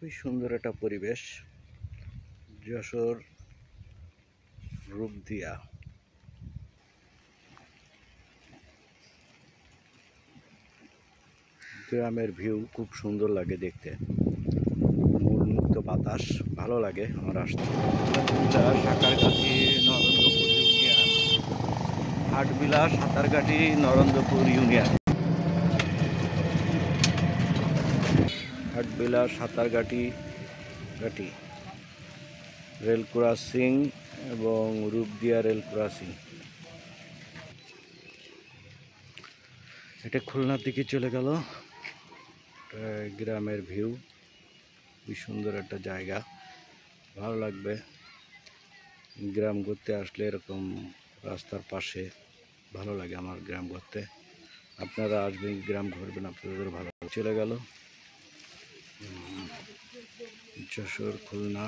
খুবই সুন্দর একটা পরিবেশ। যশোর রূপদিয়া গ্রামের ভিউ খুব সুন্দর লাগে দেখতে। মুক্ত বাতাস ভালো লাগে আমার আসতে। Satargachhi Narendrapur union, Hatbila Satargachhi Narendrapur union, Hatbila Satargachhi rail crossing এবং রূপদিয়া রেল ক্রসিং। এটা খুলনার দিকে চলে গেল। গ্রামের ভিউ, খুবই সুন্দর একটা জায়গা, ভালো লাগবে। গ্রাম ঘুরতে আসলে এরকম রাস্তার পাশে ভালো লাগে আমার গ্রাম ঘুরতে। আপনারা আসবেন, গ্রাম ঘুরবেন, আপনাদের ভালো চলে গেল। যশোর খুলনা।